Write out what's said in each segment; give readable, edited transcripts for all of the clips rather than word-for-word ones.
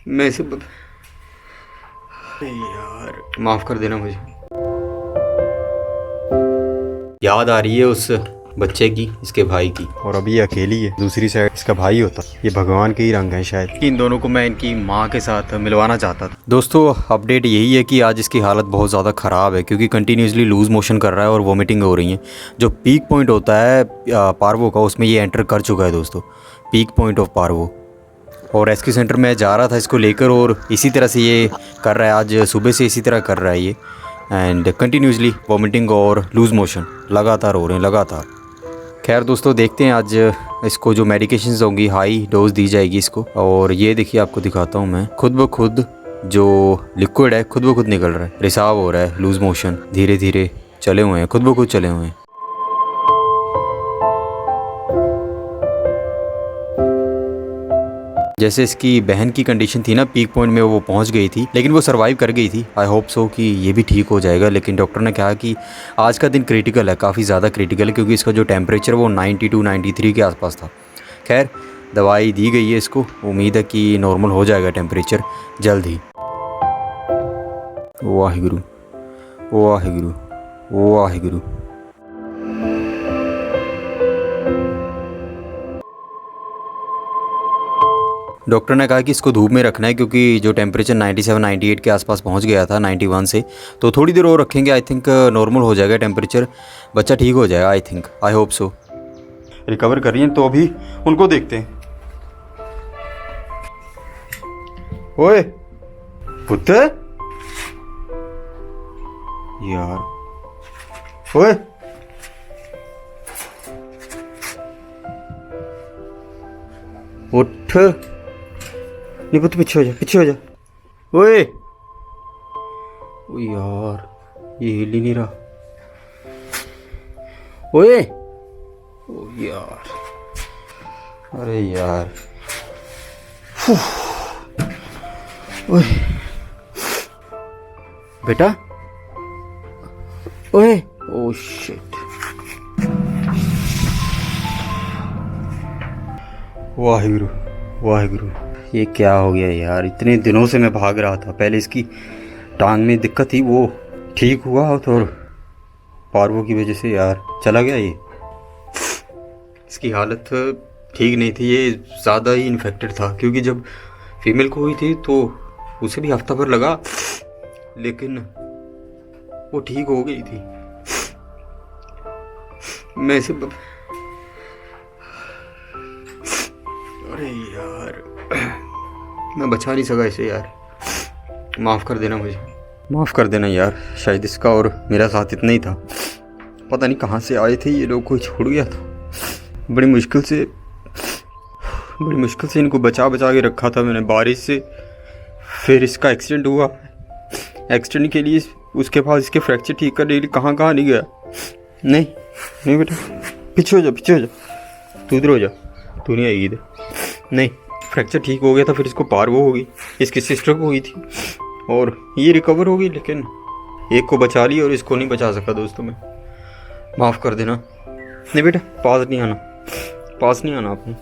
मैं इसे यार माफ़ कर देना मुझे। याद आ रही है उस बच्चे की, इसके भाई की, और अभी ये अकेली है। दूसरी साइड इसका भाई होता। ये भगवान के ही रंग हैं शायद। इन दोनों को मैं इनकी माँ के साथ मिलवाना चाहता था। दोस्तों अपडेट यही है कि आज इसकी हालत बहुत ज़्यादा ख़राब है, क्योंकि कंटिन्यूसली लूज़ मोशन कर रहा है और वोमिटिंग हो रही है। जो पीक पॉइंट होता है पार्वो का, उसमें ये एंटर कर चुका है दोस्तों, पीक पॉइंट ऑफ पार्वो। और रेस्क्यू सेंटर में जा रहा था इसको लेकर, और इसी तरह से ये कर रहा है। आज सुबह से इसी तरह कर रहा है ये, एंड कंटिन्यूसली वोमिटिंग और लूज़ मोशन लगातार हो रहे हैं, लगातार। खैर दोस्तों देखते हैं आज इसको जो मेडिकेशंस होंगी, हाई डोज दी जाएगी इसको। और ये देखिए आपको दिखाता हूँ मैं, खुद ब खुद जो लिक्विड है खुद ब खुद निकल रहा है, रिसाव हो रहा है, लूज़ मोशन धीरे धीरे चले हुए हैं, खुद ब खुद चले हुए हैं। जैसे इसकी बहन की कंडीशन थी ना, पीक पॉइंट में वो पहुंच गई थी, लेकिन वो सरवाइव कर गई थी। आई होप सो कि ये भी ठीक हो जाएगा। लेकिन डॉक्टर ने कहा कि आज का दिन क्रिटिकल है, काफ़ी ज़्यादा क्रिटिकल है, क्योंकि इसका जो टेम्परेचर वो 92 93 के आसपास था। खैर दवाई दी गई है इसको, उम्मीद है कि नॉर्मल हो जाएगा टेम्परेचर जल्द ही। वाहिगुरु वाहिगुरु वाहिगुरु। डॉक्टर ने कहा कि इसको धूप में रखना है, क्योंकि जो टेम्परेचर 97 98 के आसपास पहुंच गया था 91 से, तो थोड़ी देर और रखेंगे। आई थिंक नॉर्मल हो जाएगा टेम्परेचर, बच्चा ठीक हो जाएगा। I think, I hope so. Recover कर रही हैं तो अभी उनको देखते हैं। ओए पुत्र यार, ओए उठ, नहीं पुत्र पीछे हो जा, पीछे हो जा। ओए ओ यार, ये हिल ही नहीं रहा। ओए ओ यार, अरे यार, ओए बेटा, ओए ओ शिट, वाहिगुरु वाहिगुरु। ये क्या हो गया यार, इतने दिनों से मैं भाग रहा था। पहले इसकी टांग में दिक्कत थी, वो ठीक हुआ, और पार्वो की वजह से यार चला गया ये। इसकी हालत ठीक नहीं थी, ये ज़्यादा ही इन्फेक्टेड था, क्योंकि जब फीमेल को हुई थी तो उसे भी हफ्ता भर लगा, लेकिन वो ठीक हो गई थी। मैं इसे अरे यार, मैं बचा नहीं सका इसे यार, माफ़ कर देना मुझे, माफ़ कर देना यार। शायद इसका और मेरा साथ इतना ही था, पता नहीं कहाँ से आए थे ये लोग, कोई छोड़ गया था। बड़ी मुश्किल से इनको बचा के रखा था मैंने बारिश से। फिर इसका एक्सीडेंट हुआ, एक्सीडेंट के लिए उसके पास इसके फ्रैक्चर ठीक करने के लिए कहाँ नहीं गया। नहीं बेटा, पीछे हो जा, तू इधर हो जा, तू नहीं आएगी इधर। नहीं, फ्रैक्चर ठीक हो गया था, फिर इसको पार्वो होगी, इसकी सिस्टर को हुई थी, और ये रिकवर होगी, लेकिन एक को बचा लिया और इसको नहीं बचा सका। दोस्तों मैं माफ़ कर देना। नहीं बेटा, पास नहीं आना आपने।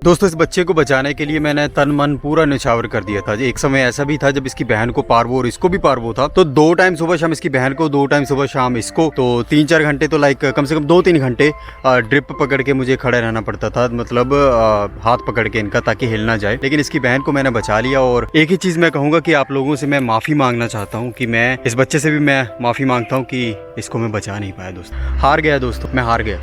दोस्तों इस बच्चे को बचाने के लिए मैंने तन मन पूरा न्यौछावर कर दिया था। एक समय ऐसा भी था जब इसकी बहन को पार्वो और इसको भी पार्वो था, तो 2 टाइम सुबह शाम इसकी बहन को, 2 टाइम सुबह शाम इसको, तो 3-4 घंटे तो लाइक कम से कम 2-3 घंटे ड्रिप पकड़ के मुझे खड़े रहना पड़ता था, मतलब हाथ पकड़ के इनका, ताकि हिल ना जाए। लेकिन इसकी बहन को मैंने बचा लिया। और एक ही चीज़ मैं कहूँगा कि आप लोगों से मैं माफ़ी मांगना चाहता हूँ, कि मैं इस बच्चे से भी मैं माफ़ी मांगता हूँ कि इसको मैं बचा नहीं पाया। दोस्तों हार गया, दोस्तों मैं हार गया।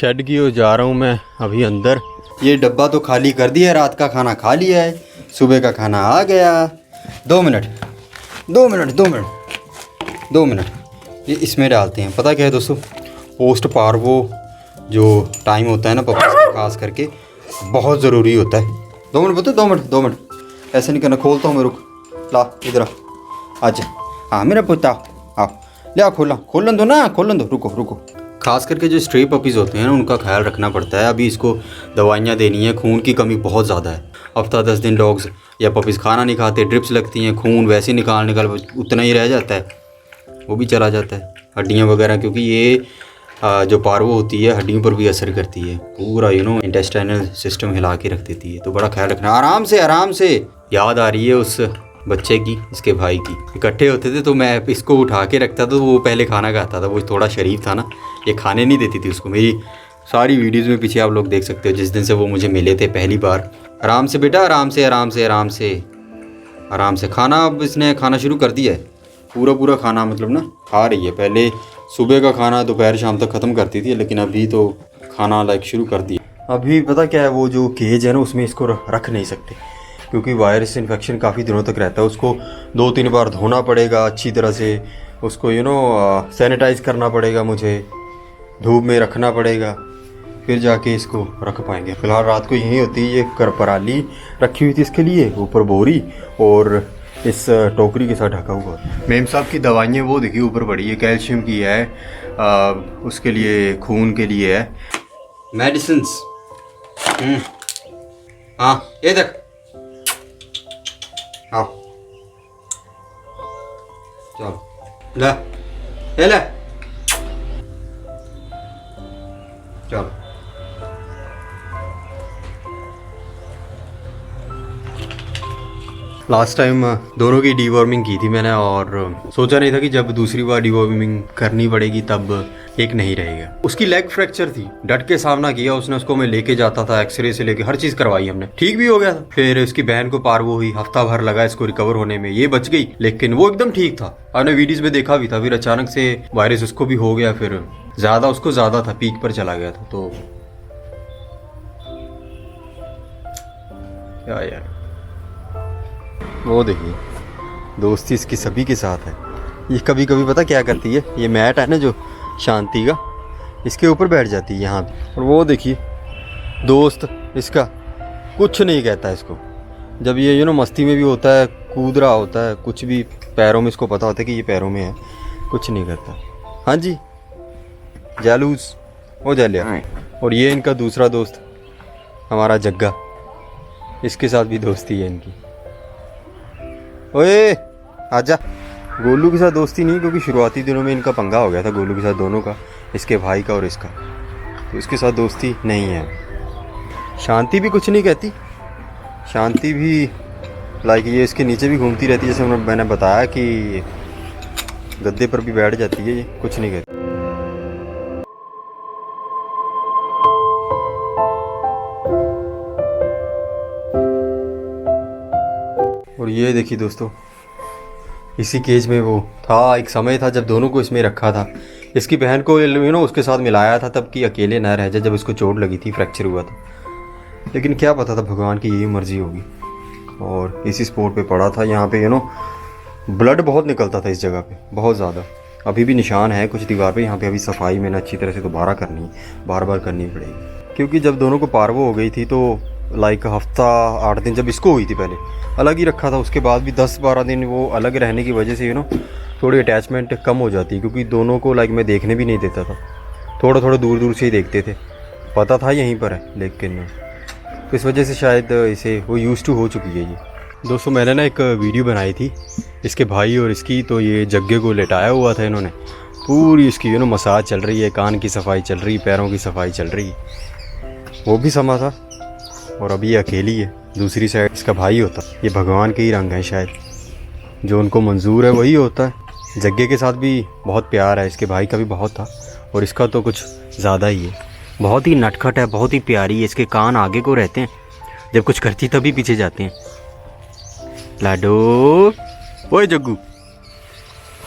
शेड की ओर जा रहा हूँ मैं अभी अंदर। ये डब्बा तो खाली कर दिया है, रात का खाना खा लिया है, सुबह का खाना आ गया। 2 मिनट 2 मिनट 2 मिनट 2 मिनट ये इसमें डालते हैं। पता क्या है दोस्तों, पोस्ट पार्वो जो टाइम होता है ना पपीज़ का खास करके, बहुत ज़रूरी होता है। 2 मिनट बता, 2 मिनट 2 मिनट ऐसे नहीं करना। खोलता हूँ मैं, रुक, ला इधर आज। हाँ मेरा पुता आओ, ले आओ, खोलन दो ना, खोलन दो, रुको रुको। खास करके जो स्ट्रे पपीज़ होते हैं ना, उनका ख्याल रखना पड़ता है। अभी इसको दवाइयाँ देनी है, खून की कमी बहुत ज़्यादा है। हफ्ता 10 दिन डॉग्स या पपीज़ खाना नहीं खाते, ड्रिप्स लगती हैं, खून वैसे निकाल उतना ही रह जाता है, वो भी चला जाता है, हड्डियाँ वगैरह, क्योंकि ये जो पार्वो होती है हड्डियों पर भी असर करती है, पूरा इंटेस्टाइनल सिस्टम हिला के रख देती है। तो बड़ा ख्याल रखना। आराम से आराम से। याद आ रही है उस बच्चे की, इसके भाई की। इकट्ठे होते थे तो मैं इसको उठा के रखता था, तो वो पहले खाना खाता था। वो थोड़ा शरीफ था ना, ये खाने नहीं देती थी उसको। मेरी सारी वीडियोज़ में पीछे आप लोग देख सकते हो, जिस दिन से वो मुझे मिले थे पहली बार। आराम से बेटा, आराम से आराम से आराम से आराम से खाना। अब इसने खाना शुरू कर दिया है, पूरा खाना मतलब ना खा रही है। पहले सुबह का खाना दोपहर शाम तक ख़त्म करती थी, लेकिन अभी तो खाना शुरू कर दिया। अभी पता क्या है, वो जो केज है ना उसमें इसको रख नहीं सकते, क्योंकि वायरस इन्फेक्शन काफ़ी दिनों तक रहता है। उसको 2-3 बार धोना पड़ेगा अच्छी तरह से, उसको सैनिटाइज़ करना पड़ेगा, मुझे धूप में रखना पड़ेगा, फिर जाके इसको रख पाएंगे। फ़िलहाल रात को यही होती है। ये करपराली रखी हुई थी इसके लिए, ऊपर बोरी, और इस टोकरी के साथ ढका हुआ। मेम साहब की दवाइयाँ वो देखिए ऊपर पड़ी है, कैल्शियम की है, उसके लिए खून के लिए है मेडिसिन्स। हाँ ये देख, हाँ चलो ले चलो। लास्ट टाइम दोनों की डीवॉर्मिंग की थी मैंने, और सोचा नहीं था कि जब दूसरी बार डीवॉर्मिंग करनी पड़ेगी तब एक नहीं रहेगा। उसकी लेग फ्रैक्चर थी, डट के सामना किया उसने। उसको मैं लेके जाता था, एक्सरे से लेके हर चीज़ करवाई हमने, ठीक भी हो गया था। फिर उसकी बहन को पार्वो हुई, हफ्ता भर लगा इसको रिकवर होने में। ये बच गई, लेकिन वो एकदम ठीक था, आपने वीडियोज़ में देखा भी था। फिर अचानक से वायरस उसको भी हो गया, फिर उसको ज़्यादा था, पीक पर चला गया था। तो क्या यार, वो देखिए दोस्ती इसकी सभी के साथ है। ये कभी कभी पता क्या करती है, ये मैट है ना जो शांति का, इसके ऊपर बैठ जाती है यहाँ पे। और वो देखिए दोस्त इसका कुछ नहीं कहता इसको। जब ये मस्ती में भी होता है, कूद रहा होता है, कुछ भी पैरों में इसको पता होता है कि ये पैरों में है, कुछ नहीं करता। हाँ जी, जालूस हो जालिया। और ये इनका दूसरा दोस्त हमारा जग्गा, इसके साथ भी दोस्ती है इनकी। ओए आजा। गोलू के साथ दोस्ती नहीं, क्योंकि शुरुआती दिनों में इनका पंगा हो गया था गोलू के साथ, दोनों का, इसके भाई का और इसका, तो इसके साथ दोस्ती नहीं है। शांति भी कुछ नहीं कहती, शांति भी ये इसके नीचे भी घूमती रहती है, जैसे मैंने बताया कि गद्दे पर भी बैठ जाती है, ये कुछ नहीं कहती। और ये देखिए दोस्तों, इसी केज में वो था, एक समय था जब दोनों को इसमें रखा था। इसकी बहन को उसके साथ मिलाया था तब कि अकेले ना रह जाए, जब इसको चोट लगी थी, फ्रैक्चर हुआ था। लेकिन क्या पता था भगवान की यही मर्जी होगी, और इसी स्पॉट पे पड़ा था। यहाँ पे ब्लड बहुत निकलता था इस जगह पे, बहुत ज़्यादा। अभी भी निशान है कुछ दीवार पे। यहाँ पे अभी सफाई मैंने अच्छी तरह से दोबारा करनी है, बार करनी पड़ेगी, क्योंकि जब दोनों को पार्वो हो गई थी तो हफ्ता 8 दिन जब इसको हुई थी पहले अलग ही रखा था, उसके बाद भी 10-12 दिन वो अलग रहने की वजह से थोड़ी अटैचमेंट कम हो जाती, क्योंकि दोनों को मैं देखने भी नहीं देता था, थोड़ा दूर से ही देखते थे। पता था यहीं पर है, लेकिन इस वजह से शायद इसे वो यूज़ टू हो चुकी है ये। दोस्तों मैंने ना एक वीडियो बनाई थी इसके भाई और इसकी, तो ये जग्गे को लेटाया हुआ था इन्होंने, पूरी इसकी मसाज चल रही है, कान की सफाई चल रही, पैरों की सफाई चल रही, वो भी समा था। और अभी ये अकेली है, दूसरी साइड इसका भाई होता। ये भगवान के ही रंग हैं शायद, जो उनको मंजूर है वही होता है। जग्गे के साथ भी बहुत प्यार है, इसके भाई का भी बहुत था, और इसका तो कुछ ज़्यादा ही है। बहुत ही नटखट है, बहुत ही प्यारी है। इसके कान आगे को रहते हैं, जब कुछ करती तभी पीछे जाते हैं। लाडो, ओए जग्गू।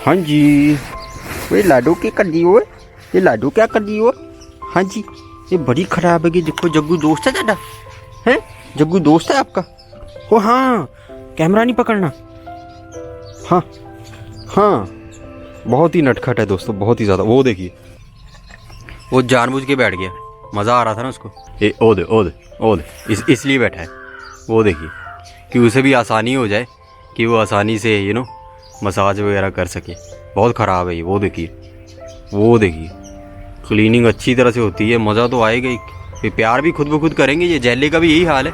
हाँ जी, वे लाडो क्या कर दी हो? ये लाडो क्या कर दी हो? हाँ जी, ये बड़ी खराब है कि देखो जग्गू दोस्त है दादा है, जग्गू दोस्त है आपका। ओ हाँ, कैमरा नहीं पकड़ना। हाँ हाँ, बहुत ही नटखट है दोस्तों, बहुत ही ज़्यादा। वो देखिए, वो जानबूझ के बैठ गया, मज़ा आ रहा था ना उसको। ए ओदे ओदे ओदे, इसलिए बैठा है। वो देखिए कि उसे भी आसानी हो जाए, कि वो आसानी से मसाज वगैरह कर सके। बहुत ख़राब है ये। वो देखिए क्लीनिंग अच्छी तरह से होती है, मज़ा तो आएगा ही। ये प्यार भी खुद ब खुद करेंगे। ये जैले का भी यही हाल है,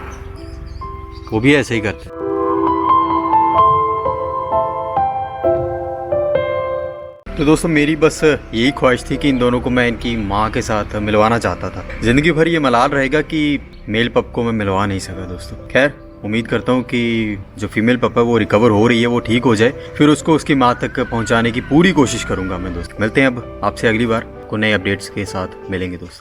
वो भी ऐसे ही करते हैं। तो दोस्तों मेरी बस यही ख्वाहिश थी कि इन दोनों को मैं इनकी माँ के साथ मिलवाना चाहता था। ज़िंदगी भर ये मलाल रहेगा कि मेल पप को मैं मिलवा नहीं सका दोस्तों। खैर, उम्मीद करता हूँ कि जो फीमेल पप है वो रिकवर हो रही है, वो ठीक हो जाए, फिर उसको उसकी माँ तक पहुँचाने की पूरी कोशिश करूँगा मैं दोस्त। मिलते हैं अब आपसे अगली बार को नए अपडेट्स के साथ मिलेंगे दोस्तों।